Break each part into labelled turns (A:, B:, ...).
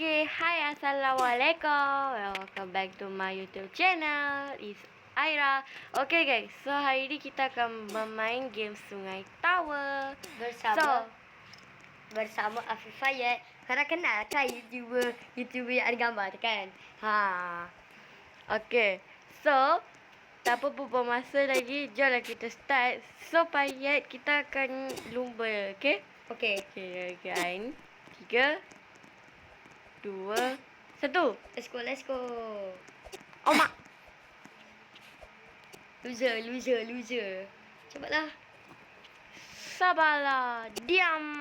A: Okay, hi, Assalamualaikum. Welcome back to my YouTube channel. It's Aira. Okay guys, so hari ni kita akan bermain game Sungai Tower
B: bersama Afifayat. Korang kenal kan YouTuber yang ada gambar tu kan?
A: Okay, so tak apa buang masa lagi. Jomlah kita start. So Payat, kita akan lumba, okay?
B: Okay.
A: Okay, kan. 3 2 1.
B: Let's go.
A: Oh mak.
B: Loser. Cepatlah.
A: Sabarlah. Diam.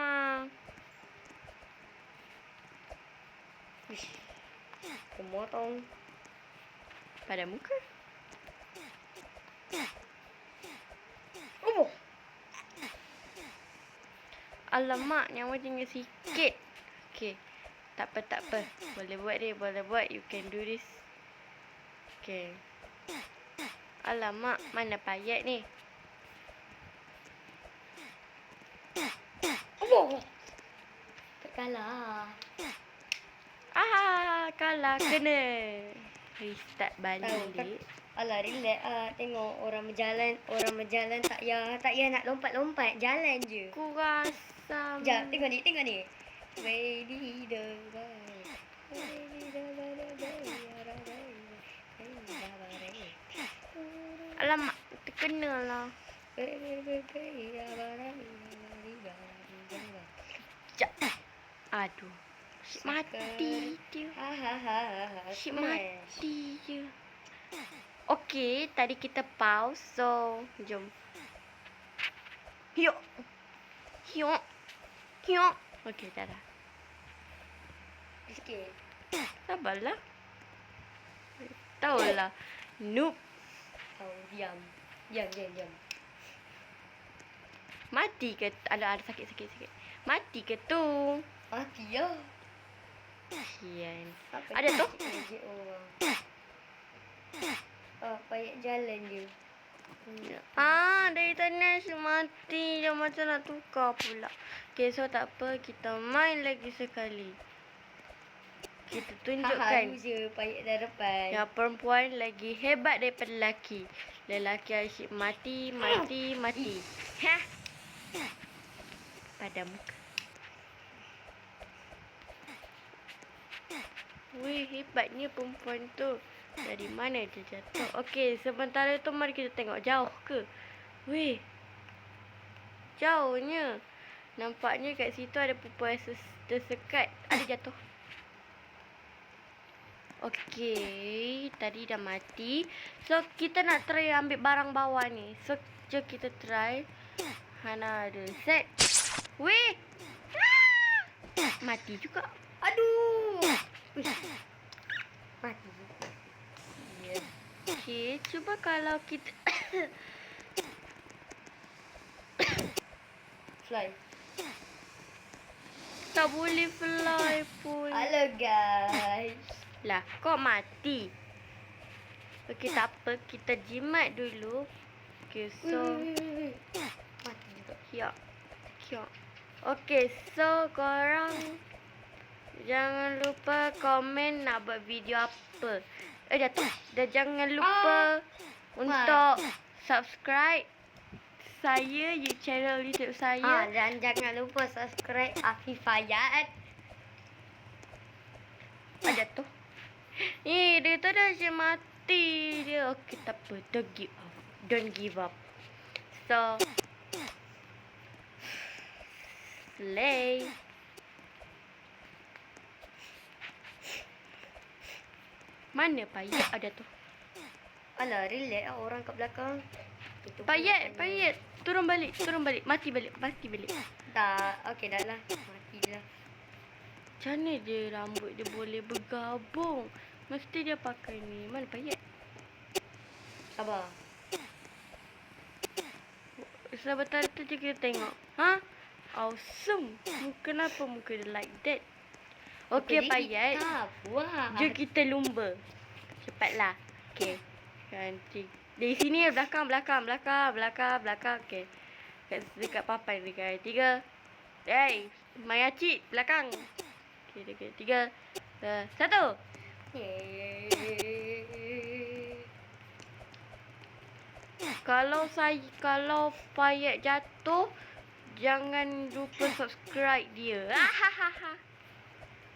B: Pemotong
A: Pada muka.
B: Oh.
A: Alamak, nyawa tinggal sikit. Okay. Tak apa. Boleh buat. You can do this. Okay. Alamak, mana Payat ni?
B: Oh. Tak kalah.
A: Kalah kena. Restart balik.
B: Alah, relax tengok orang berjalan tak payah nak lompat, jalan je.
A: Kurang.
B: Sekejap, tengok ni.
A: Alamak, terkena lah. Sekejap. Aduh. Syik mati dia. Syik mati je. Okay, tadi kita pause. So, jom. Hiok. Okay, dah.
B: Sikit.
A: Sabarlah. Tahulah. Noob.
B: Oh, diam.
A: Mati ke? Ada sakit. Mati ke tu?
B: Mati ya.
A: Sian. Ada tu?
B: Payah jalan je.
A: Dari tadi si mati. Dia macam nak tukar pula. Okay, so tak apa. Kita main lagi sekali. Kita tunjukkan.
B: Loser, Payah dah depan.
A: Yang perempuan lagi hebat daripada lelaki. Lelaki asyik mati. Hah? Pada muka. Wih, hebatnya perempuan tu. Dari mana dia jatuh? Okey, sementara tu mari kita tengok jauh ke. Wih. Jauhnya. Nampaknya kat situ ada perempuan tersekat. Ada jatuh. Okey, tadi dah mati. So, kita nak try ambil barang bawah ni. So, jom kita try. Hana ada. Set. Wih. Mati juga.
B: Aduh. Mati.
A: Yeah. Okay, cuba kalau kita
B: Fly.
A: tak boleh fly pun.
B: Halo guys.
A: Lah, kok mati? Okay, tak apa. Kita jimat dulu. Okay, so
B: Mati juga.
A: Kiok. Okay, so korang jangan lupa komen nak buat video apa. Jatuh. Dan jangan lupa untuk subscribe saya, channel YouTube saya.
B: Dan jangan lupa subscribe Afifayat.
A: Jatuh. Dia tu dah je mati dia. Okay, tak apa. Don't give up. So, slay. Mana Payat? Ada tu.
B: Alah, relax lah orang kat belakang.
A: Payat. Turun balik. Mati balik.
B: Tak. Okey, dah lah. Mati lah.
A: Macam mana dia rambut dia boleh bergabung? Mesti dia pakai ni. Mana Payat?
B: Sabar.
A: Sebentar tu je kita tengok. Awesome. Kenapa muka dia like that? Okey Payat.
B: Wah.
A: Jom kita lumba. Cepatlah. Okey. Cantik. Dari sini belakang. Okey. Dekat papan dekat 3. Hey, Mayacik belakang. Okey, dekat 3 1.
B: Yeay.
A: Kalau Payet jatuh, jangan lupa subscribe dia. Hahaha.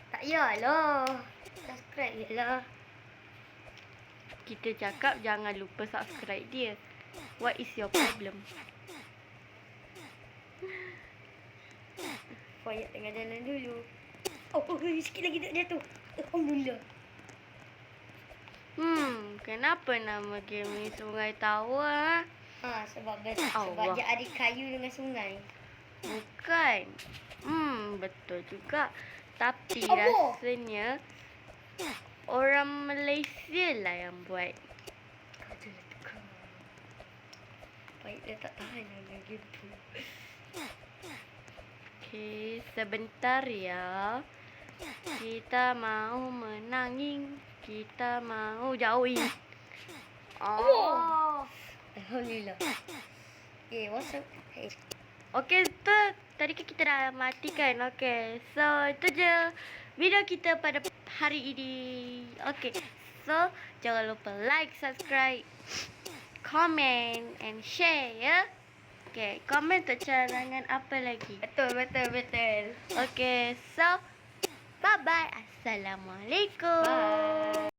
B: Tak payahlah. Subscribe je lah.
A: Kita cakap jangan lupa subscribe dia. What is your problem?
B: Payet tengah jalan dulu. Oh, sikit lagi tak jatuh. Alhamdulillah.
A: Kenapa nama game ni Sungai Tower?
B: Sebab
A: Allah.
B: dia ada kayu dengan sungai.
A: Bukan. Betul juga. Tapi
B: Allah.
A: rasanya orang Malaysia lah yang buat.
B: Katalah tukar. Payet dah tak tahan dengan game tu.
A: Okey, sebentar ya. Kita mau menangin. Kita mau jauhin.
B: Oh. Alhamdulillah. What's up? Hey.
A: Okey, tadi kan kita dah matikan. Okey, so itu je video kita pada hari ini. Okey, so jangan lupa like, subscribe, comment and share ya. Okey, komen untuk cadangan apa lagi.
B: Betul.
A: Okey, so bye-bye. Assalamualaikum.
B: Bye.